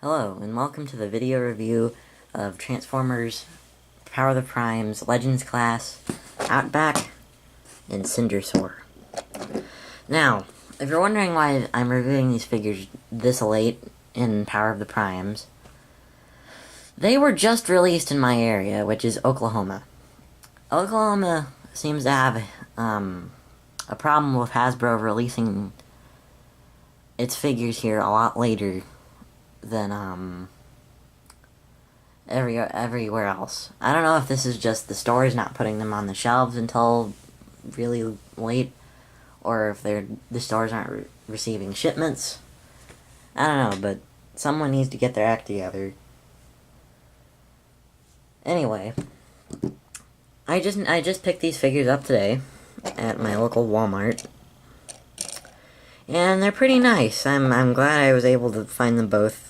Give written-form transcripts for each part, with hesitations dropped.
Hello, and welcome to the video review of Transformers, Power of the Primes, Legends Class, Outback, and Cindersaur. Now, if you're wondering why I'm reviewing these figures this late in Power of the Primes, they were just released in my area, which is Oklahoma. Oklahoma seems to have a problem with Hasbro releasing its figures here a lot later than everywhere else. I don't know if this is just the stores not putting them on the shelves until really late, or if the stores aren't receiving shipments. I don't know, but someone needs to get their act together. Anyway, I just picked these figures up today at my local Walmart, and they're pretty nice. I'm glad I was able to find them both.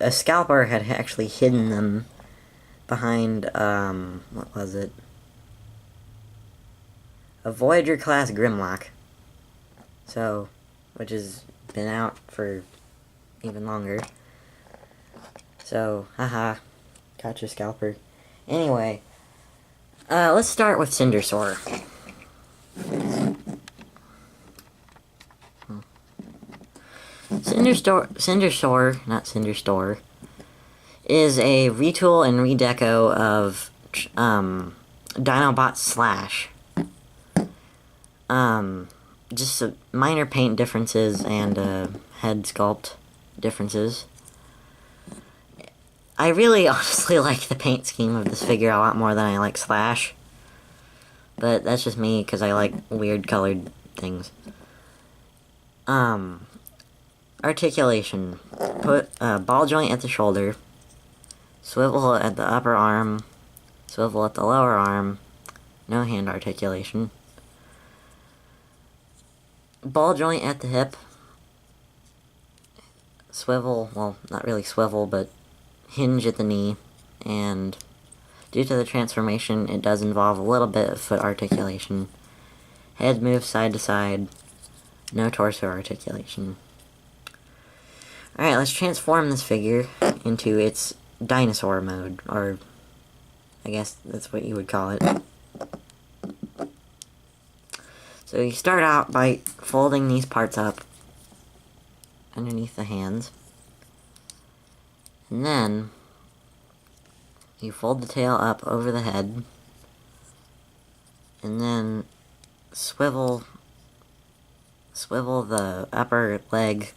A scalper had actually hidden them behind, what was it? A Voyager class Grimlock. So, which has been out for even longer. So, haha, gotcha, scalper. Anyway, let's start with Cindersaur. Cindersaur, is a retool and redeco of Dinobot Slash. Just minor paint differences and head sculpt differences. I really honestly like the paint scheme of this figure a lot more than I like Slash. But that's just me, because I like weird colored things. Articulation. Put a ball joint at the shoulder, swivel at the upper arm, swivel at the lower arm, no hand articulation. Ball joint at the hip, swivel, well, not really swivel, but hinge at the knee, and due to the transformation, it does involve a little bit of foot articulation. Head moves side to side, no torso articulation. Alright, let's transform this figure into its dinosaur mode, or I guess that's what you would call it. So you start out by folding these parts up underneath the hands, and then you fold the tail up over the head, and then swivel the upper leg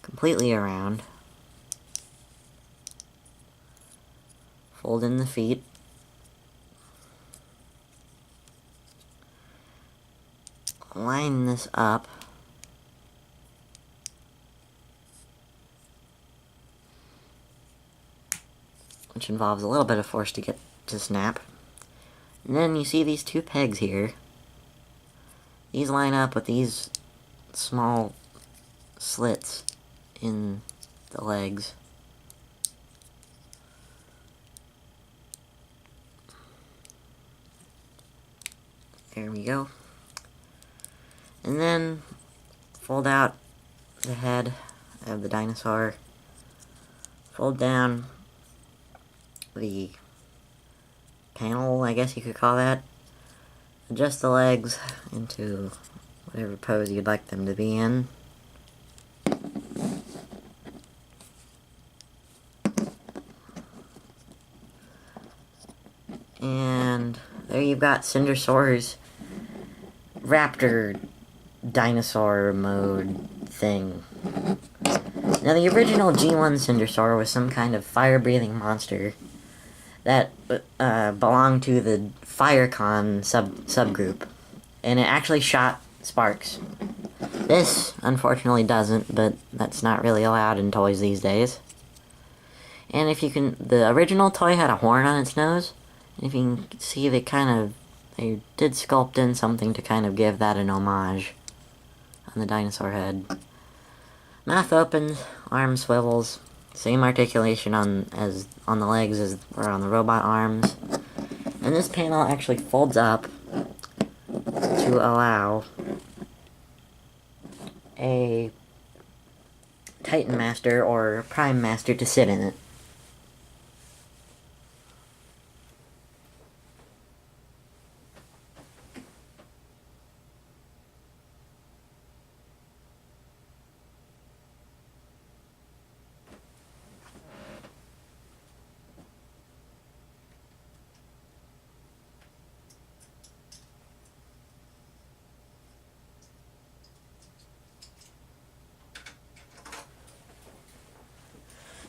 completely around. Fold in the feet. Line this up. Which involves a little bit of force to get to snap. And then you see these two pegs here. These line up with these small slits in the legs. There we go. And then fold out the head of the dinosaur. Fold down the panel, I guess you could call that. Adjust the legs into whatever pose you'd like them to be in. And there you've got Cindersaur's raptor dinosaur mode thing. Now, the original G1 Cindersaur was some kind of fire-breathing monster that belonged to the Firecon subgroup, and it actually shot sparks. This, unfortunately, doesn't, but that's not really allowed in toys these days. And if you can, the original toy had a horn on its nose, and if you can see, they did sculpt in something to kind of give that an homage on the dinosaur head. Mouth opens, arm swivels, same articulation on the legs as or on the robot arms. And this panel actually folds up to allow a Titan Master or Prime Master to sit in it.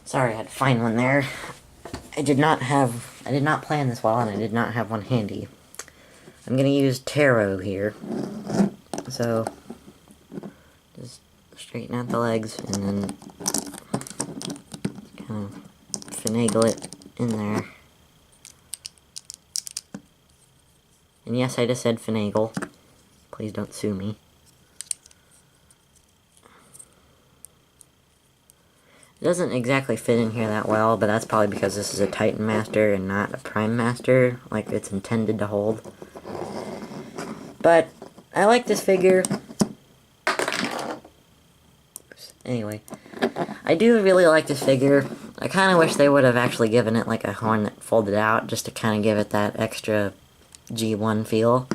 Sorry, I had to find one there. I did not plan this well, and I did not have one handy. I'm gonna use tarot here. So, just straighten out the legs, and then kind of finagle it in there. And yes, I just said finagle. Please don't sue me. It doesn't exactly fit in here that well, but that's probably because this is a Titan Master and not a Prime Master, like it's intended to hold. But, I like this figure. Anyway, I do really like this figure. I kind of wish they would have actually given it like a horn that folded out, just to kind of give it that extra G1 feel.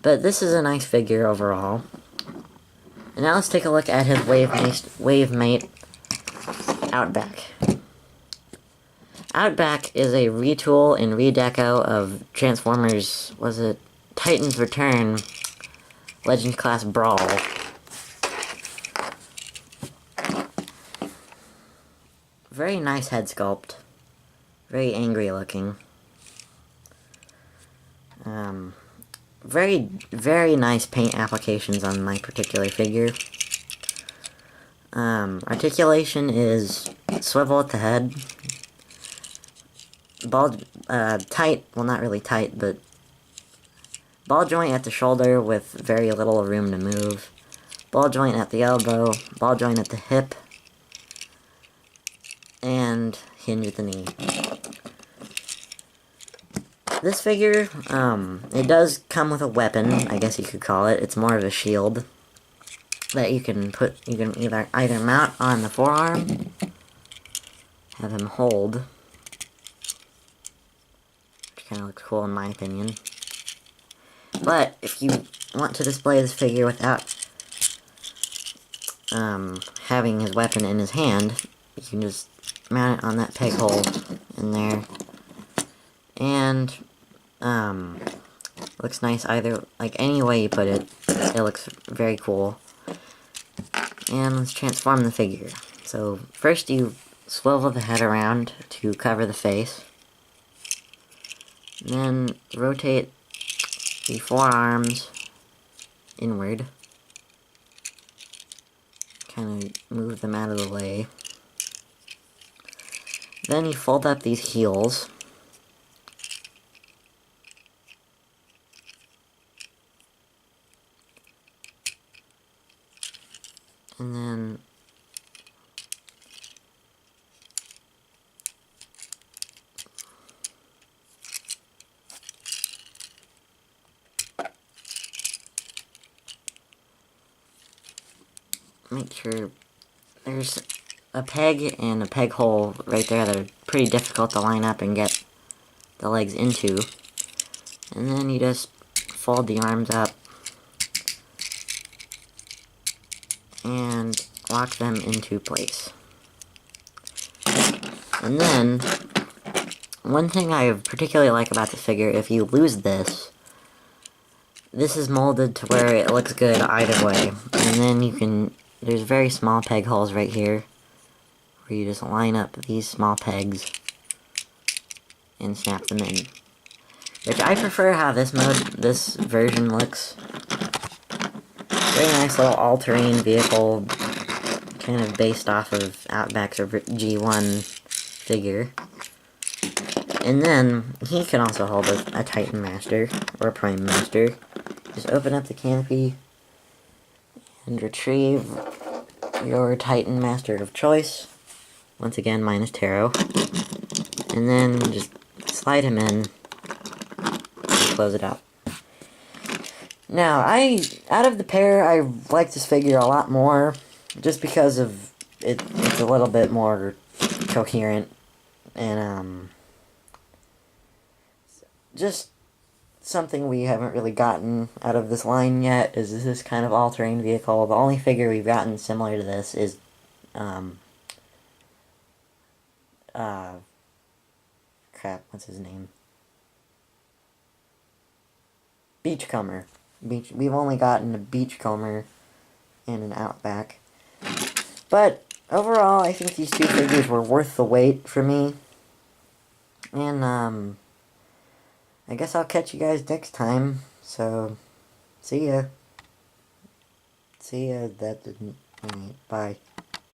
But this is a nice figure overall. And now let's take a look at his wave mate, Outback. Outback is a retool and redeco of Transformers, was it Titan's Return, Legends Class Brawl. Very nice head sculpt. Very angry looking. Very nice paint applications on my particular figure. Articulation is swivel at the head. Tight, well not really tight, but ball joint at the shoulder with very little room to move. Ball joint at the elbow, ball joint at the hip, and hinge at the knee. This figure, it does come with a weapon, I guess you could call it. It's more of a shield that you can either mount on the forearm, have him hold, which kind of looks cool in my opinion. But if you want to display this figure without having his weapon in his hand, you can just mount it on that peg hole in there. And, looks nice either, like, any way you put it. It looks very cool. And let's transform the figure. So, first you swivel the head around to cover the face. Then, rotate the forearms inward. Kind of move them out of the way. Then you fold up these heels. And then make sure there's a peg and a peg hole right there that are pretty difficult to line up and get the legs into. And then you just fold the arms up and lock them into place. And then, one thing I particularly like about the figure, if you lose this, this is molded to where it looks good either way. And then you can, there's very small peg holes right here, where you just line up these small pegs and snap them in. Which I prefer how this version looks. Very nice little all-terrain vehicle, kind of based off of Outback's G1 figure. And then, he can also hold a Titan Master, or a Prime Master. Just open up the canopy, and retrieve your Titan Master of choice. Once again, minus tarot. And then, just slide him in, and close it out. Now, out of the pair, I like this figure a lot more. just because of it's a little bit more coherent, and just something we haven't really gotten out of this line yet is this kind of all-terrain vehicle. The only figure we've gotten similar to this is crap, what's his name? Beachcomber. We've only gotten a Beachcomber and an Outback. But overall, I think these two figures were worth the wait for me. And I guess I'll catch you guys next time. So, see ya. See ya. That didn't. Bye.